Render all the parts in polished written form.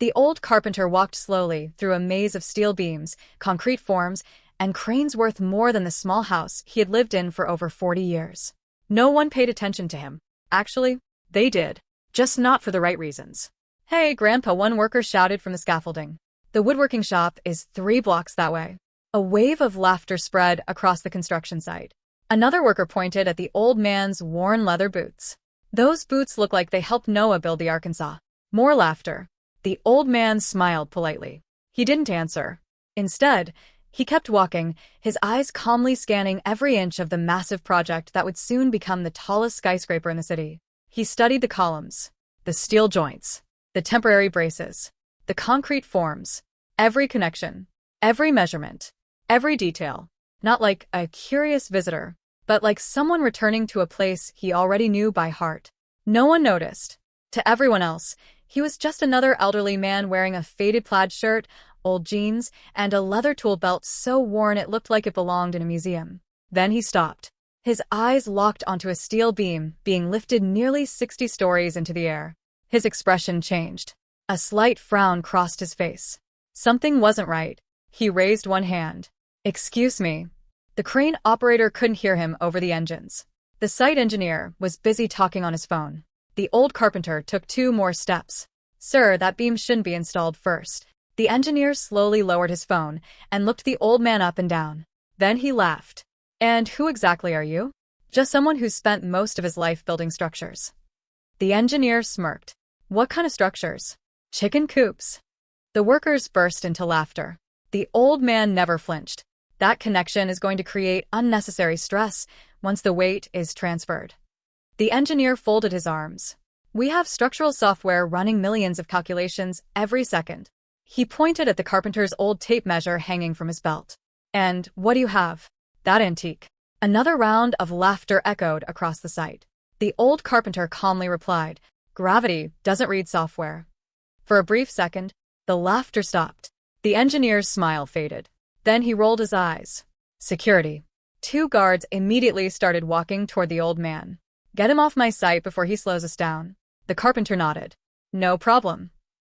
The old carpenter walked slowly through a maze of steel beams, concrete forms, and cranes worth more than the small house he had lived in for over 40 years. No one paid attention to him. Actually, they did. Just not for the right reasons. "Hey, Grandpa," one worker shouted from the scaffolding. "The woodworking shop is 3 blocks that way." A wave of laughter spread across the construction site. Another worker pointed at the old man's worn leather boots. "Those boots look like they helped Noah build the Arkansas." More laughter. The old man smiled politely. He didn't answer. Instead, he kept walking, his eyes calmly scanning every inch of the massive project that would soon become the tallest skyscraper in the city. He studied the columns, the steel joints, the temporary braces, the concrete forms, every connection, every measurement, every detail, not like a curious visitor, but like someone returning to a place he already knew by heart. No one noticed. To everyone else, he was just another elderly man wearing a faded plaid shirt, old jeans, and a leather tool belt so worn it looked like it belonged in a museum. Then he stopped. His eyes locked onto a steel beam being lifted nearly 60 stories into the air. His expression changed. A slight frown crossed his face. Something wasn't right. He raised one hand. "Excuse me." The crane operator couldn't hear him over the engines. The site engineer was busy talking on his phone. The old carpenter took 2 more steps. "Sir, that beam shouldn't be installed first." The engineer slowly lowered his phone and looked the old man up and down. Then he laughed. "And who exactly are you?" "Just someone who's spent most of his life building structures." The engineer smirked. "What kind of structures?" "Chicken coops." The workers burst into laughter. The old man never flinched. That connection is going to create unnecessary stress once the weight is transferred. The engineer folded his arms. "We have structural software running millions of calculations every second." He pointed at the carpenter's old tape measure hanging from his belt. "And what do you have?" "That antique." Another round of laughter echoed across the site. The old carpenter calmly replied, "Gravity doesn't read software." For a brief second, the laughter stopped. The engineer's smile faded. Then he rolled his eyes. "Security." 2 guards immediately started walking toward the old man. "Get him off my site before he slows us down." The carpenter nodded. "No problem."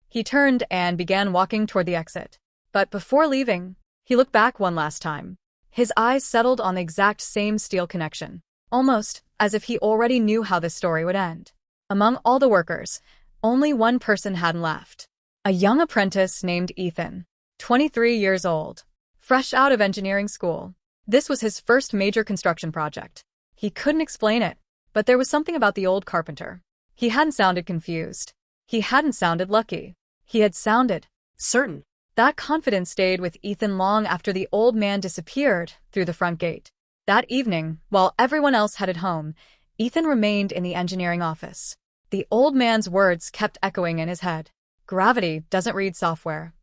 He turned and began walking toward the exit. But before leaving, he looked back one last time. His eyes settled on the exact same steel connection, almost as if he already knew how this story would end. Among all the workers, only one person hadn't left. A young apprentice named Ethan, 23 years old, fresh out of engineering school. This was his first major construction project. He couldn't explain it, but there was something about the old carpenter. He hadn't sounded confused. He hadn't sounded lucky. He had sounded certain. That confidence stayed with Ethan long after the old man disappeared through the front gate. That evening, while everyone else headed home, Ethan remained in the engineering office. The old man's words kept echoing in his head. Gravity doesn't read software.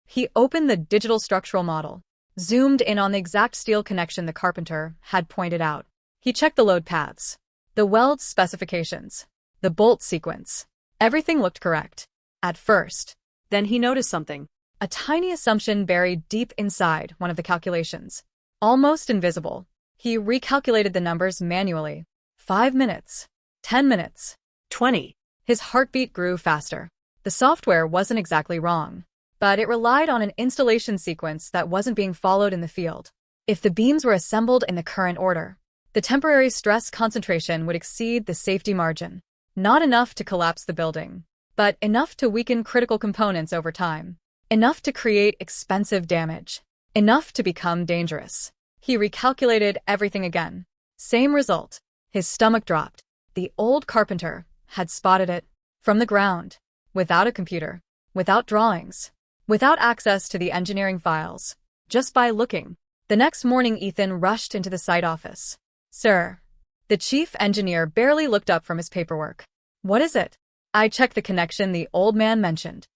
He opened the digital structural model, zoomed in on the exact steel connection the carpenter had pointed out. He checked the load paths, the weld specifications, the bolt sequence. Everything looked correct. At first. Then he noticed something. A tiny assumption buried deep inside one of the calculations. Almost invisible. He recalculated the numbers manually. 5 minutes. 10 minutes. 20. His heartbeat grew faster. The software wasn't exactly wrong, but it relied on an installation sequence that wasn't being followed in the field. If the beams were assembled in the current order, the temporary stress concentration would exceed the safety margin. Not enough to collapse the building, but enough to weaken critical components over time. Enough to create expensive damage. Enough to become dangerous. He recalculated everything again. Same result. His stomach dropped. The old carpenter had spotted it. From the ground. Without a computer. Without drawings. Without access to the engineering files. Just by looking. The next morning Ethan rushed into the site office. "Sir." The chief engineer barely looked up from his paperwork. "What is it?" "I checked the connection the old man mentioned."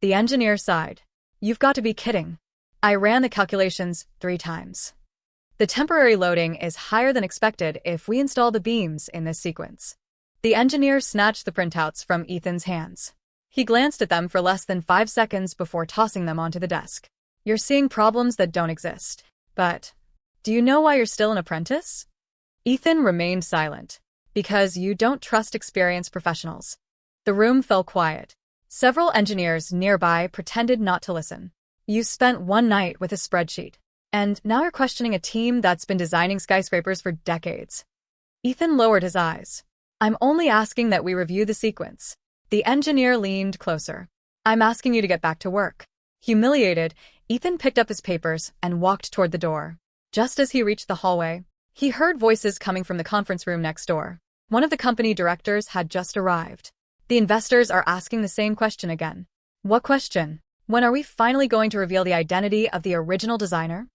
The engineer sighed. "You've got to be kidding." "I ran the calculations 3 times. The temporary loading is higher than expected if we install the beams in this sequence." The engineer snatched the printouts from Ethan's hands. He glanced at them for less than 5 seconds before tossing them onto the desk. "You're seeing problems that don't exist. But do you know why you're still an apprentice?" Ethan remained silent. "Because you don't trust experienced professionals." The room fell quiet. Several engineers nearby pretended not to listen. You spent one night with a spreadsheet, and now you're questioning a team that's been designing skyscrapers for decades. Ethan lowered his eyes. I'm only asking that we review the sequence. The engineer leaned closer. I'm asking you to get back to work. Humiliated, Ethan picked up his papers and walked toward the door. Just as he reached the hallway, he heard voices coming from the conference room next door. One of the company directors had just arrived. The investors are asking the same question again. What question? When are we finally going to reveal the identity of the original designer?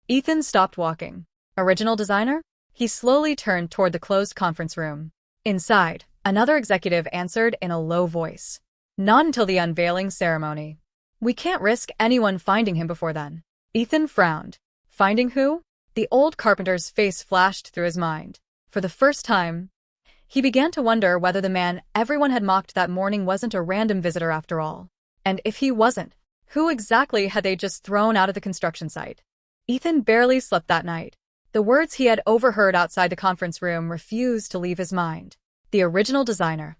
Ethan stopped walking. Original designer? He slowly turned toward the closed conference room. Inside, another executive answered in a low voice. Not until the unveiling ceremony. We can't risk anyone finding him before then. Ethan frowned. Finding who? The old carpenter's face flashed through his mind. For the first time, he began to wonder whether the man everyone had mocked that morning wasn't a random visitor after all. And if he wasn't, who exactly had they just thrown out of the construction site? Ethan barely slept that night. The words he had overheard outside the conference room refused to leave his mind. The original designer.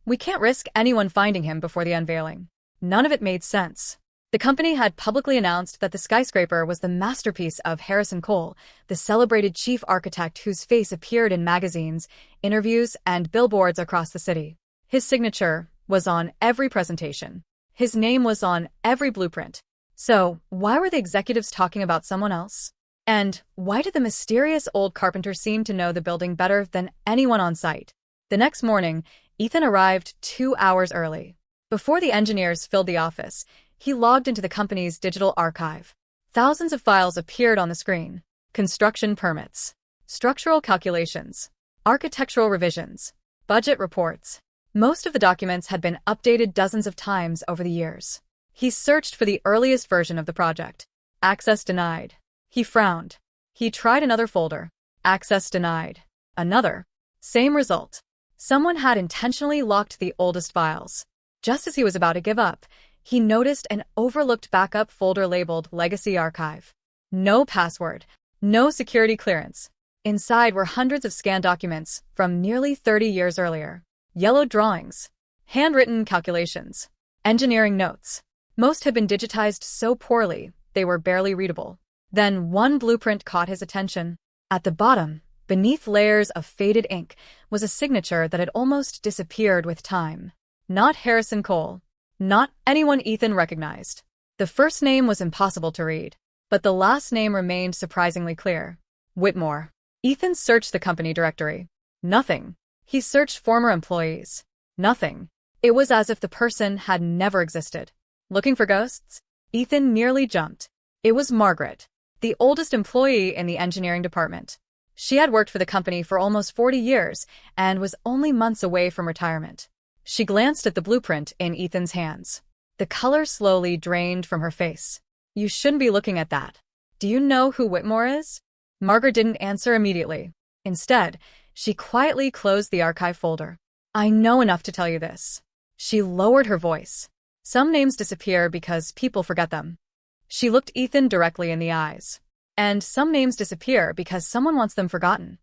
We can't risk anyone finding him before the unveiling. None of it made sense. The company had publicly announced that the skyscraper was the masterpiece of Harrison Cole, the celebrated chief architect whose face appeared in magazines, interviews, and billboards across the city. His signature was on every presentation. His name was on every blueprint. So, why were the executives talking about someone else? And why did the mysterious old carpenter seem to know the building better than anyone on site? The next morning, Ethan arrived 2 hours early. Before the engineers filled the office, he logged into the company's digital archive. Thousands of files appeared on the screen. Construction permits, structural calculations, architectural revisions, budget reports. Most of the documents had been updated dozens of times over the years. He searched for the earliest version of the project. Access denied. He frowned. He tried another folder. Access denied. Another. Same result. Someone had intentionally locked the oldest files. Just as he was about to give up, he noticed an overlooked backup folder labeled Legacy Archive. No password. No security clearance. Inside were hundreds of scanned documents from nearly 30 years earlier. Yellowed drawings. Handwritten calculations. Engineering notes. Most had been digitized so poorly, they were barely readable. Then one blueprint caught his attention. At the bottom, beneath layers of faded ink, was a signature that had almost disappeared with time. Not Harrison Cole. Not anyone Ethan recognized. The first name was impossible to read, but the last name remained surprisingly clear. Whitmore. Ethan searched the company directory. Nothing. He searched former employees. Nothing. It was as if the person had never existed. Looking for ghosts? Ethan nearly jumped. It was Margaret, the oldest employee in the engineering department. She had worked for the company for almost 40 years and was only months away from retirement. She glanced at the blueprint in Ethan's hands. The color slowly drained from her face. You shouldn't be looking at that. Do you know who Whitmore is? Margaret didn't answer immediately. Instead, she quietly closed the archive folder. I know enough to tell you this. She lowered her voice. Some names disappear because people forget them. She looked Ethan directly in the eyes. And some names disappear because someone wants them forgotten.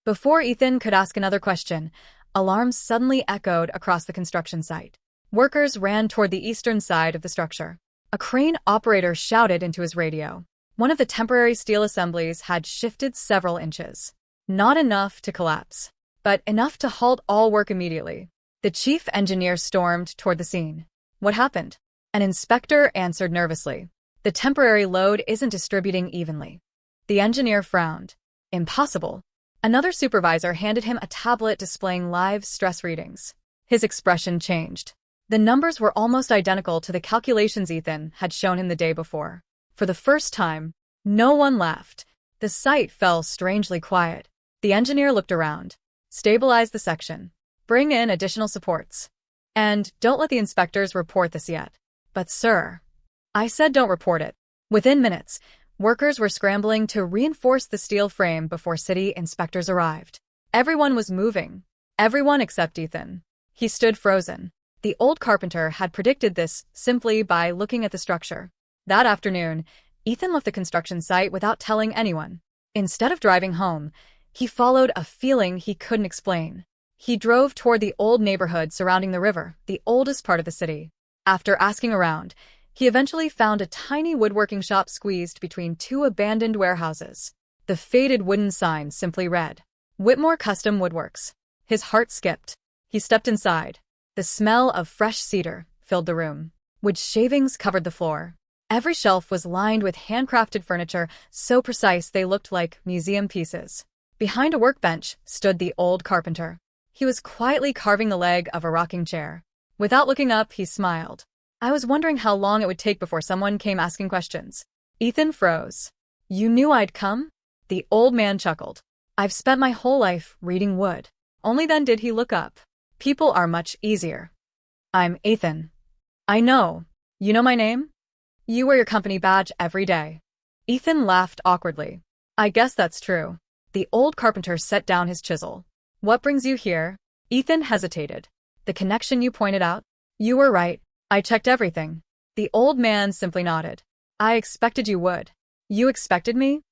Before Ethan could ask another question, alarms suddenly echoed across the construction site. Workers ran toward the eastern side of the structure. A crane operator shouted into his radio. One of the temporary steel assemblies had shifted several inches. Not enough to collapse, but enough to halt all work immediately. The chief engineer stormed toward the scene. What happened? An inspector answered nervously. The temporary load isn't distributing evenly. The engineer frowned. Impossible. Another supervisor handed him a tablet displaying live stress readings. His expression changed. The numbers were almost identical to the calculations Ethan had shown him the day before. For the first time, no one laughed. The site fell strangely quiet. The engineer looked around. Stabilize the section. Bring in additional supports. And don't let the inspectors report this yet. But sir, I said don't report it. Within minutes, workers were scrambling to reinforce the steel frame before city inspectors arrived. Everyone was moving. Everyone except Ethan. He stood frozen. The old carpenter had predicted this simply by looking at the structure. That afternoon, Ethan left the construction site without telling anyone. Instead of driving home, he followed a feeling he couldn't explain. He drove toward the old neighborhood surrounding the river, the oldest part of the city. After asking around, he eventually found a tiny woodworking shop squeezed between two abandoned warehouses. The faded wooden sign simply read, Whitmore Custom Woodworks. His heart skipped. He stepped inside. The smell of fresh cedar filled the room. Wood shavings covered the floor. Every shelf was lined with handcrafted furniture so precise they looked like museum pieces. Behind a workbench stood the old carpenter. He was quietly carving the leg of a rocking chair. Without looking up, he smiled. I was wondering how long it would take before someone came asking questions. Ethan froze. You knew I'd come? The old man chuckled. I've spent my whole life reading wood. Only then did he look up. People are much easier. I'm Ethan. I know. You know my name? You wear your company badge every day. Ethan laughed awkwardly. I guess that's true. The old carpenter set down his chisel. What brings you here? Ethan hesitated. The connection you pointed out? You were right. I checked everything. The old man simply nodded. I expected you would. You expected me?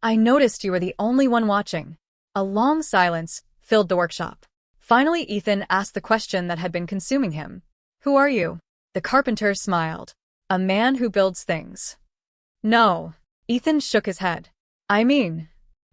I noticed you were the only one watching. A long silence filled the workshop. Finally, Ethan asked the question that had been consuming him. Who are you? The carpenter smiled. A man who builds things. No. Ethan shook his head. I mean,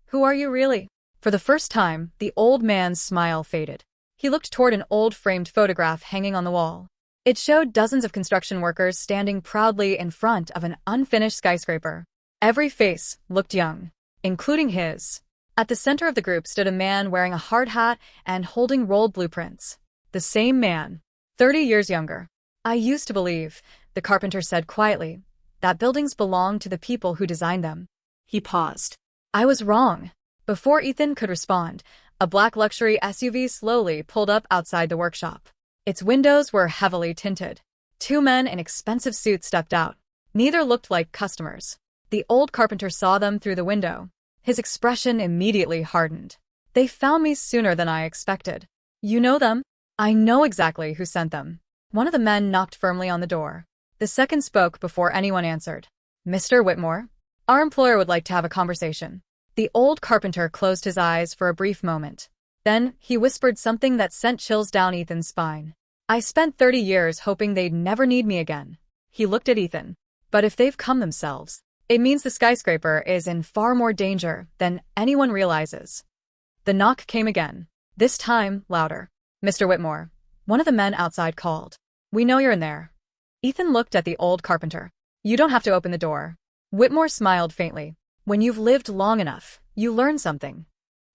who are you really? For the first time, the old man's smile faded. He looked toward an old framed photograph hanging on the wall. It showed dozens of construction workers standing proudly in front of an unfinished skyscraper. Every face looked young, including his. At the center of the group stood a man wearing a hard hat and holding rolled blueprints. The same man, 30 years younger. I used to believe, the carpenter said quietly, that buildings belong to the people who designed them. He paused. I was wrong. Before Ethan could respond, a black luxury SUV slowly pulled up outside the workshop. Its windows were heavily tinted. Two men in expensive suits stepped out. Neither looked like customers. The old carpenter saw them through the window. His expression immediately hardened. They found me sooner than I expected. You know them? I know exactly who sent them. One of the men knocked firmly on the door. The second spoke before anyone answered. Mr. Whitmore? Our employer would like to have a conversation. The old carpenter closed his eyes for a brief moment. Then, he whispered something that sent chills down Ethan's spine. I spent 30 years hoping they'd never need me again. He looked at Ethan. But if they've come themselves, it means the skyscraper is in far more danger than anyone realizes. The knock came again. This time, louder. Mr. Whitmore. One of the men outside called. We know you're in there. Ethan looked at the old carpenter. You don't have to open the door. Whitmore smiled faintly. When you've lived long enough, you learn something.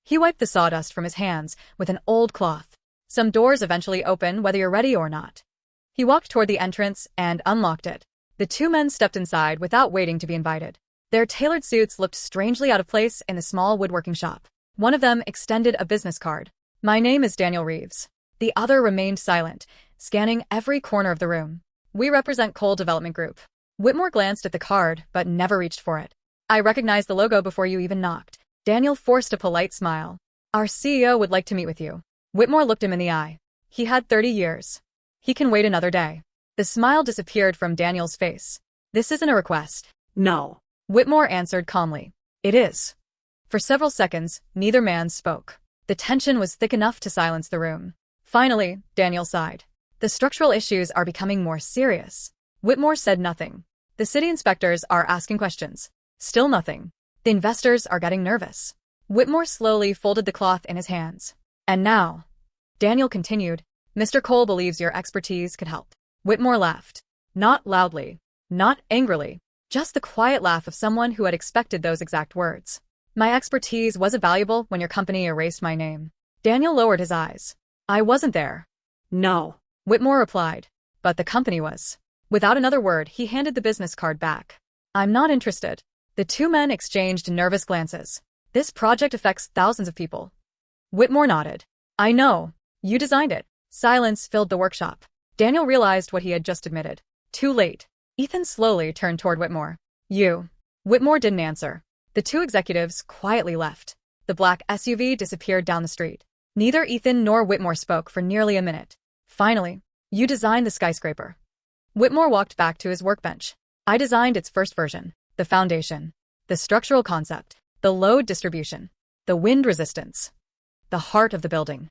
He wiped the sawdust from his hands with an old cloth. Some doors eventually open whether you're ready or not. He walked toward the entrance and unlocked it. The two men stepped inside without waiting to be invited. Their tailored suits looked strangely out of place in the small woodworking shop. One of them extended a business card. My name is Daniel Reeves. The other remained silent, scanning every corner of the room. We represent Cole Development Group. Whitmore glanced at the card, but never reached for it. I recognized the logo before you even knocked. Daniel forced a polite smile. Our CEO would like to meet with you. Whitmore looked him in the eye. He had 30 years. He can wait another day. The smile disappeared from Daniel's face. This isn't a request. No. Whitmore answered calmly. It is. For several seconds, neither man spoke. The tension was thick enough to silence the room. Finally, Daniel sighed. The structural issues are becoming more serious. Whitmore said nothing. The city inspectors are asking questions. Still nothing. The investors are getting nervous. Whitmore slowly folded the cloth in his hands. And now, Daniel continued, Mr. Cole believes your expertise could help. Whitmore laughed. Not loudly. Not angrily. Just the quiet laugh of someone who had expected those exact words. My expertise wasn't valuable when your company erased my name. Daniel lowered his eyes. I wasn't there. No. Whitmore replied. But the company was. Without another word, he handed the business card back. I'm not interested. The two men exchanged nervous glances. This project affects thousands of people. Whitmore nodded. I know. You designed it. Silence filled the workshop. Daniel realized what he had just admitted. Too late. Ethan slowly turned toward Whitmore. You. Whitmore didn't answer. The two executives quietly left. The black SUV disappeared down the street. Neither Ethan nor Whitmore spoke for nearly a minute. Finally, you designed the skyscraper. Whitmore walked back to his workbench. I designed its first version. The foundation. The structural concept. The load distribution. The wind resistance. The heart of the building.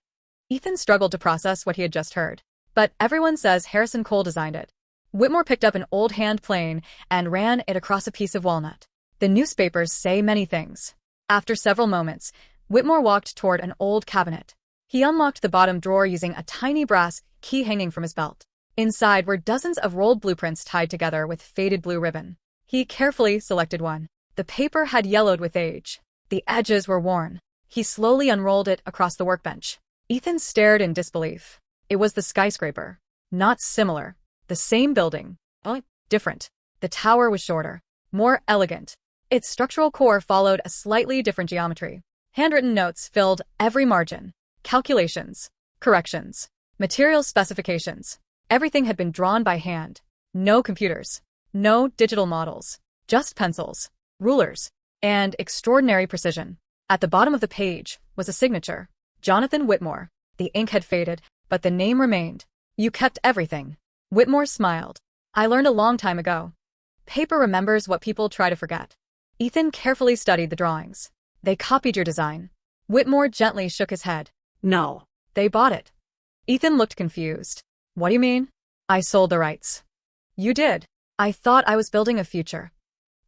Ethan struggled to process what he had just heard. But everyone says Harrison Cole designed it. Whitmore picked up an old hand plane and ran it across a piece of walnut. The newspapers say many things. After several moments, Whitmore walked toward an old cabinet. He unlocked the bottom drawer using a tiny brass key hanging from his belt. Inside were dozens of rolled blueprints tied together with faded blue ribbon. He carefully selected one. The paper had yellowed with age. The edges were worn. He slowly unrolled it across the workbench. Ethan stared in disbelief. It was the skyscraper. Not similar. The same building. Oh, different. The tower was shorter, more elegant. Its structural core followed a slightly different geometry. Handwritten notes filled every margin. Calculations, corrections, material specifications. Everything had been drawn by hand. No computers. No digital models. Just pencils, rulers, and extraordinary precision. At the bottom of the page was a signature. Jonathan Whitmore. The ink had faded, but the name remained. You kept everything. Whitmore smiled. I learned a long time ago. Paper remembers what people try to forget. Ethan carefully studied the drawings. They copied your design. Whitmore gently shook his head. No. They bought it. Ethan looked confused. What do you mean? I sold the rights. You did. I thought I was building a future.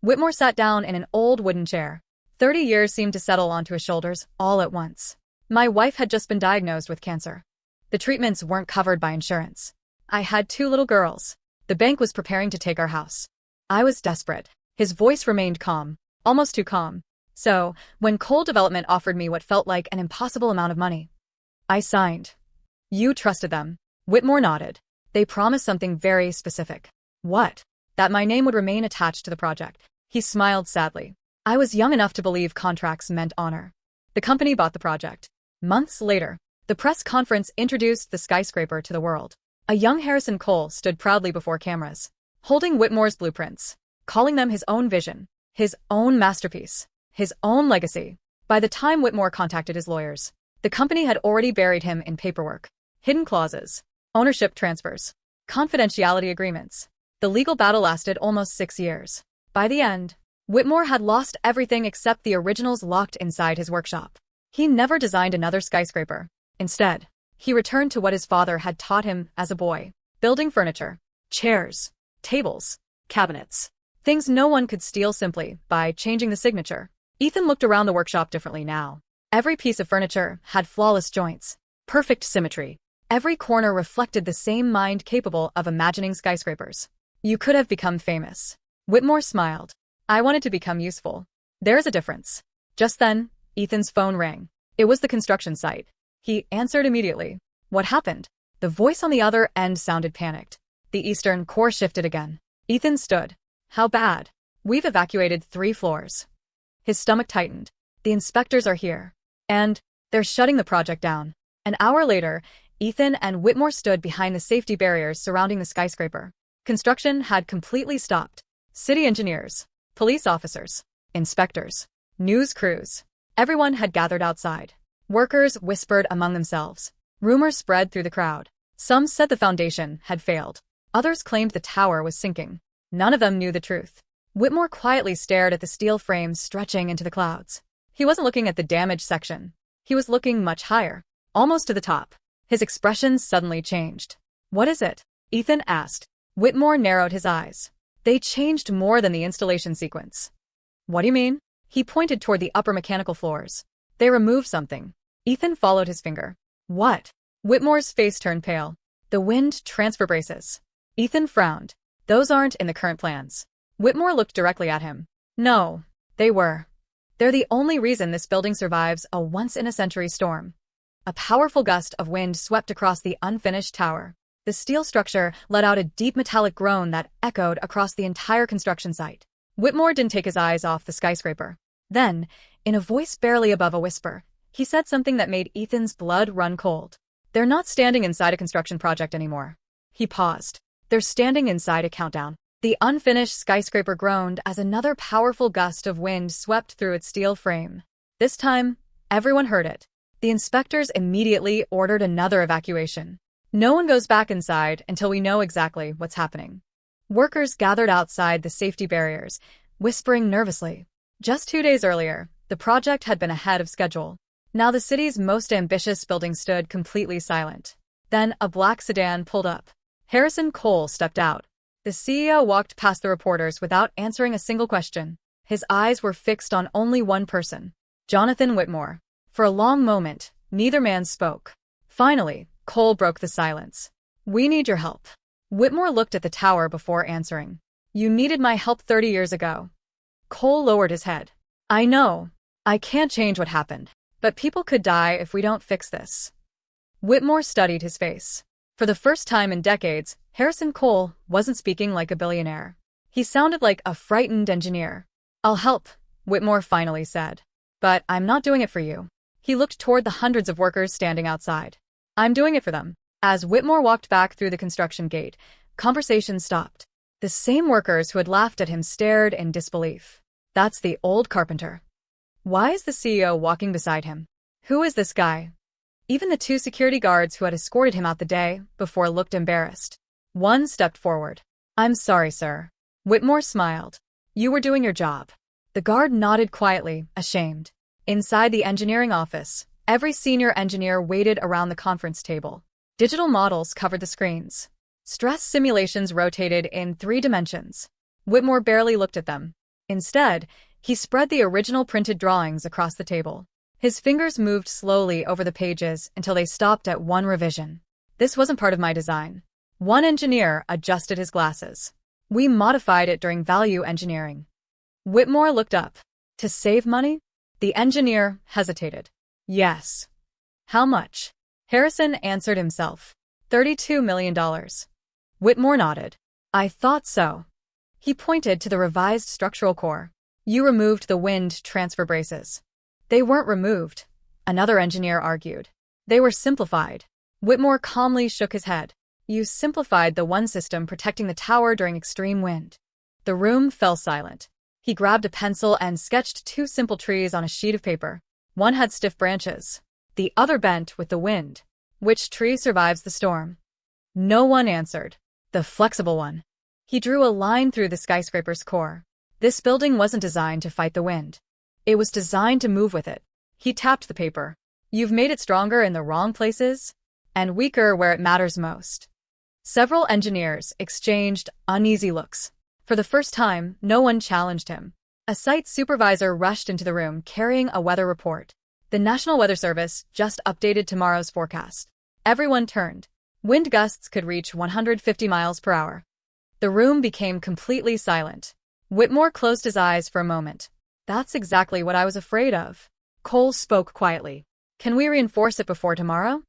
Whitmore sat down in an old wooden chair. 30 years seemed to settle onto his shoulders all at once. My wife had just been diagnosed with cancer. The treatments weren't covered by insurance. I had 2 little girls. The bank was preparing to take our house. I was desperate. His voice remained calm, almost too calm. So, when Coal Development offered me what felt like an impossible amount of money, I signed. You trusted them. Whitmore nodded. They promised something very specific. What? That my name would remain attached to the project. He smiled sadly. I was young enough to believe contracts meant honor. The company bought the project. Months later, the press conference introduced the skyscraper to the world. A young Harrison Cole stood proudly before cameras, holding Whitmore's blueprints, calling them his own vision, his own masterpiece, his own legacy. By the time Whitmore contacted his lawyers, the company had already buried him in paperwork, hidden clauses, ownership transfers, confidentiality agreements. The legal battle lasted almost 6 years. By the end, Whitmore had lost everything except the originals locked inside his workshop. He never designed another skyscraper. Instead, he returned to what his father had taught him as a boy, building furniture, chairs, tables, cabinets, things no one could steal simply by changing the signature. Ethan looked around the workshop differently now. Every piece of furniture had flawless joints, perfect symmetry. Every corner reflected the same mind capable of imagining skyscrapers. You could have become famous. Whitmore smiled. I wanted to become useful. There's a difference. Just then, Ethan's phone rang. It was the construction site. He answered immediately. What happened? The voice on the other end sounded panicked. The eastern core shifted again. Ethan stood. How bad? We've evacuated 3 floors. His stomach tightened. The inspectors are here. And they're shutting the project down. An hour later, Ethan and Whitmore stood behind the safety barriers surrounding the skyscraper. Construction had completely stopped. City engineers, police officers, inspectors, news crews. Everyone had gathered outside. Workers whispered among themselves. Rumors spread through the crowd. Some said the foundation had failed. Others claimed the tower was sinking. None of them knew the truth. Whitmore quietly stared at the steel frames stretching into the clouds. He wasn't looking at the damaged section. He was looking much higher, almost to the top. His expression suddenly changed. What is it? Ethan asked. Whitmore narrowed his eyes. They changed more than the installation sequence. What do you mean? He pointed toward the upper mechanical floors. They removed something. Ethan followed his finger. What? Whitmore's face turned pale. The wind transfer braces. Ethan frowned. Those aren't in the current plans. Whitmore looked directly at him. No, they were. They're the only reason this building survives a once-in-a-century storm. A powerful gust of wind swept across the unfinished tower. The steel structure let out a deep metallic groan that echoed across the entire construction site. Whitmore didn't take his eyes off the skyscraper. Then, in a voice barely above a whisper, he said something that made Ethan's blood run cold. They're not standing inside a construction project anymore. He paused. They're standing inside a countdown. The unfinished skyscraper groaned as another powerful gust of wind swept through its steel frame. This time, everyone heard it. The inspectors immediately ordered another evacuation. No one goes back inside until we know exactly what's happening. Workers gathered outside the safety barriers, whispering nervously. Just 2 days earlier, the project had been ahead of schedule. Now the city's most ambitious building stood completely silent. Then a black sedan pulled up. Harrison Cole stepped out. The CEO walked past the reporters without answering a single question. His eyes were fixed on only one person, Jonathan Whitmore. For a long moment, neither man spoke. Finally, Cole broke the silence. "We need your help." Whitmore looked at the tower before answering. "You needed my help 30 years ago." Cole lowered his head. "I know. I can't change what happened. But people could die if we don't fix this." Whitmore studied his face. For the first time in decades, Harrison Cole wasn't speaking like a billionaire. He sounded like a frightened engineer. "I'll help," Whitmore finally said. "But I'm not doing it for you." He looked toward the hundreds of workers standing outside. "I'm doing it for them." As Whitmore walked back through the construction gate, conversation stopped. The same workers who had laughed at him stared in disbelief. "That's the old carpenter. Why is the CEO walking beside him? Who is this guy?" Even the two security guards who had escorted him out the day before looked embarrassed. One stepped forward. "I'm sorry, sir." Whitmore smiled. "You were doing your job." The guard nodded quietly, ashamed. Inside the engineering office, every senior engineer waited around the conference table. Digital models covered the screens. Stress simulations rotated in 3 dimensions. Whitmore barely looked at them. Instead, he spread the original printed drawings across the table. His fingers moved slowly over the pages until they stopped at one revision. "This wasn't part of my design." One engineer adjusted his glasses. "We modified it during value engineering." Whitmore looked up. "To save money?" The engineer hesitated. "Yes." "How much?" Harrison answered himself. $32 million. Whitmore nodded. "I thought so." He pointed to the revised structural core. "You removed the wind transfer braces." "They weren't removed," another engineer argued. "They were simplified." Whitmore calmly shook his head. "You simplified the one system protecting the tower during extreme wind." The room fell silent. He grabbed a pencil and sketched 2 simple trees on a sheet of paper. One had stiff branches. The other bent with the wind. "Which tree survives the storm?" No one answered. "The flexible one." He drew a line through the skyscraper's core. This building wasn't designed to fight the wind. It was designed to move with it. He tapped the paper. "You've made it stronger in the wrong places and weaker where it matters most." Several engineers exchanged uneasy looks. For the first time, no one challenged him. A site supervisor rushed into the room carrying a weather report. The National Weather Service just updated tomorrow's forecast. Everyone turned. Wind gusts could reach 150 miles per hour. The room became completely silent. Whitmore closed his eyes for a moment. "That's exactly what I was afraid of." Cole spoke quietly. "Can we reinforce it before tomorrow?"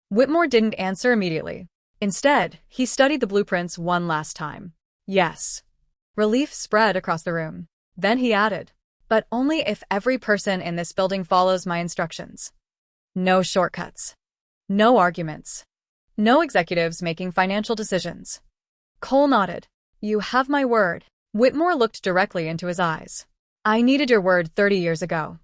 Whitmore didn't answer immediately. Instead, he studied the blueprints one last time. "Yes." Relief spread across the room. Then he added, "But only if every person in this building follows my instructions. No shortcuts. No arguments. No executives making financial decisions." Cole nodded. "You have my word." Whitmore looked directly into his eyes. "I needed your word 30 years ago."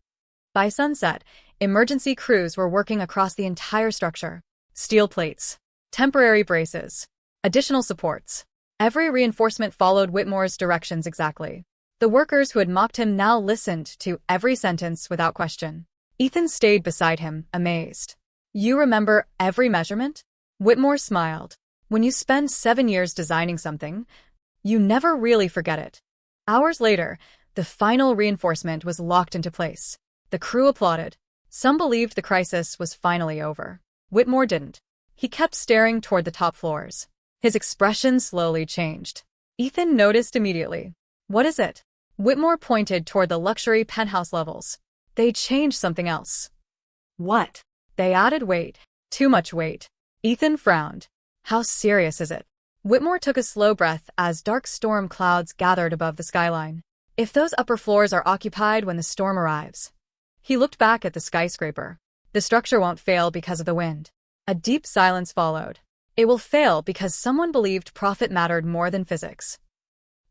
By sunset, emergency crews were working across the entire structure. Steel plates, temporary braces, additional supports. Every reinforcement followed Whitmore's directions exactly. The workers who had mocked him now listened to every sentence without question. Ethan stayed beside him, amazed. "You remember every measurement?" Whitmore smiled. "When you spend 7 years designing something, you never really forget it." Hours later, the final reinforcement was locked into place. The crew applauded. Some believed the crisis was finally over. Whitmore didn't. He kept staring toward the top floors. His expression slowly changed. Ethan noticed immediately. "What is it?" Whitmore pointed toward the luxury penthouse levels. "They changed something else." "What?" "They added weight. Too much weight." Ethan frowned. "How serious is it?" Whitmore took a slow breath as dark storm clouds gathered above the skyline. "If those upper floors are occupied when the storm arrives." He looked back at the skyscraper. "The structure won't fail because of the wind." A deep silence followed. "It will fail because someone believed profit mattered more than physics."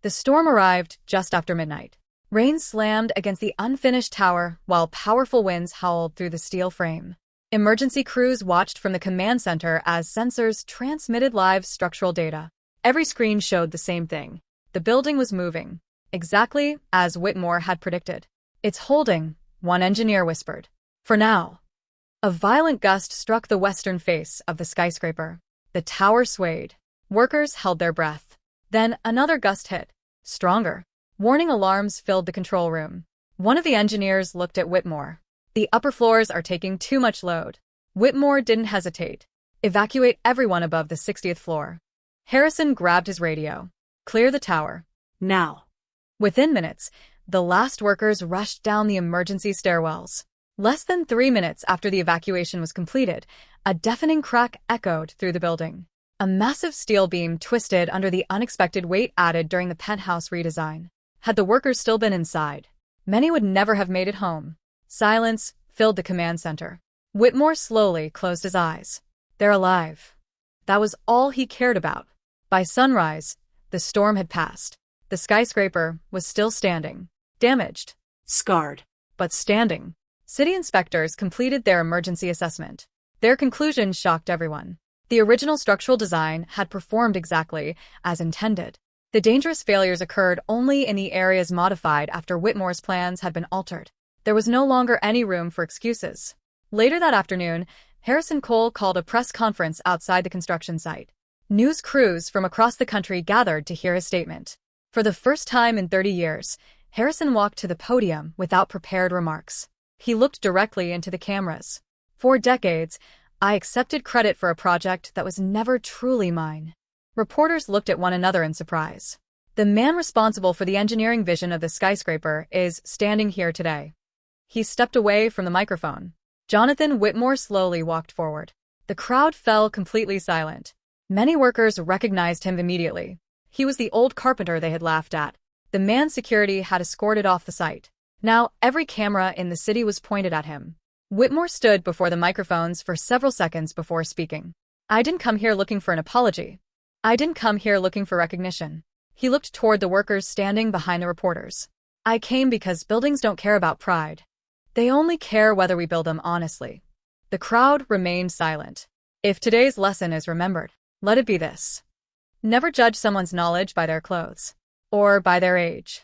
The storm arrived just after midnight. Rain slammed against the unfinished tower while powerful winds howled through the steel frame. Emergency crews watched from the command center as sensors transmitted live structural data. Every screen showed the same thing. The building was moving, exactly as Whitmore had predicted. "It's holding," one engineer whispered. "For now." A violent gust struck the western face of the skyscraper. The tower swayed. Workers held their breath. Then another gust hit. Stronger. Warning alarms filled the control room. One of the engineers looked at Whitmore. The upper floors are taking too much load. Whitmore didn't hesitate. Evacuate everyone above the 60th floor. Harrison grabbed his radio. Clear the tower. Now. Within minutes, the last workers rushed down the emergency stairwells. Less than 3 minutes after the evacuation was completed, a deafening crack echoed through the building. A massive steel beam twisted under the unexpected weight added during the penthouse redesign. Had the workers still been inside, many would never have made it home. Silence filled the command center. Whitmore slowly closed his eyes. They're alive. That was all he cared about. By sunrise, the storm had passed. The skyscraper was still standing. Damaged. Scarred. But standing. City inspectors completed their emergency assessment. Their conclusion shocked everyone. The original structural design had performed exactly as intended. The dangerous failures occurred only in the areas modified after Whitmore's plans had been altered. There was no longer any room for excuses. Later that afternoon, Harrison Cole called a press conference outside the construction site. News crews from across the country gathered to hear his statement. For the first time in 30 years, Harrison walked to the podium without prepared remarks. He looked directly into the cameras. For decades, I accepted credit for a project that was never truly mine. Reporters looked at one another in surprise. The man responsible for the engineering vision of the skyscraper is standing here today. He stepped away from the microphone. Jonathan Whitmore slowly walked forward. The crowd fell completely silent. Many workers recognized him immediately. He was the old carpenter they had laughed at. The man security had escorted off the site. Now every camera in the city was pointed at him. Whitmore stood before the microphones for several seconds before speaking. I didn't come here looking for an apology. I didn't come here looking for recognition. He looked toward the workers standing behind the reporters. I came because buildings don't care about pride. They only care whether we build them honestly. The crowd remained silent. If today's lesson is remembered, let it be this. Never judge someone's knowledge by their clothes or by their age.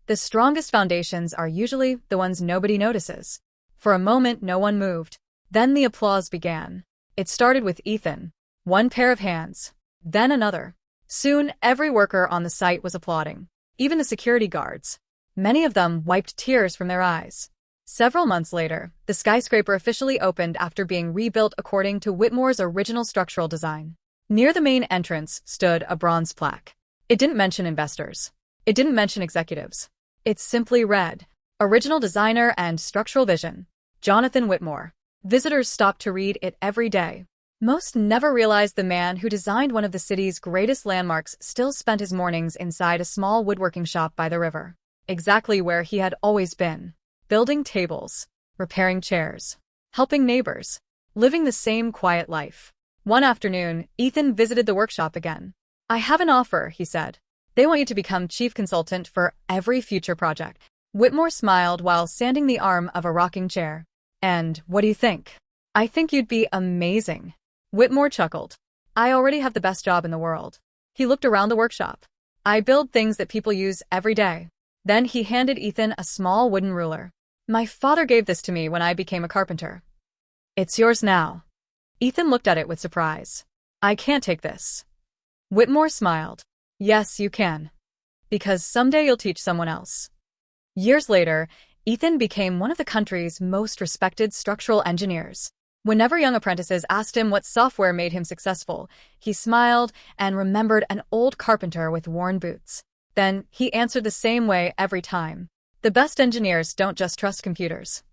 The strongest foundations are usually the ones nobody notices. For a moment, no one moved. Then the applause began. It started with Ethan. One pair of hands. Then another. Soon, every worker on the site was applauding. Even the security guards. Many of them wiped tears from their eyes. Several months later, the skyscraper officially opened after being rebuilt according to Whitmore's original structural design. Near the main entrance stood a bronze plaque. It didn't mention investors. It didn't mention executives. It simply read, Original Designer and Structural Vision, Jonathan Whitmore. Visitors stopped to read it every day. Most never realized the man who designed one of the city's greatest landmarks still spent his mornings inside a small woodworking shop by the river. Exactly where he had always been. Building tables, repairing chairs, helping neighbors, living the same quiet life. One afternoon, Ethan visited the workshop again. I have an offer, he said. They want you to become chief consultant for every future project. Whitmore smiled while sanding the arm of a rocking chair. And what do you think? I think you'd be amazing. Whitmore chuckled. I already have the best job in the world. He looked around the workshop. I build things that people use every day. Then he handed Ethan a small wooden ruler. My father gave this to me when I became a carpenter. It's yours now. Ethan looked at it with surprise. I can't take this. Whitmore smiled. Yes, you can. Because someday you'll teach someone else. Years later, Ethan became one of the country's most respected structural engineers. Whenever young apprentices asked him what software made him successful, he smiled and remembered an old carpenter with worn boots. Then he answered the same way every time. The best engineers don't just trust computers.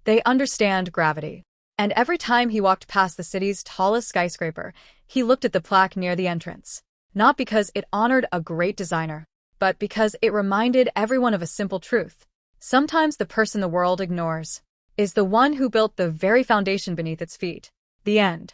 They understand gravity. And every time he walked past the city's tallest skyscraper, he looked at the plaque near the entrance. Not because it honored a great designer, but because it reminded everyone of a simple truth. Sometimes the person the world ignores is the one who built the very foundation beneath its feet. The end.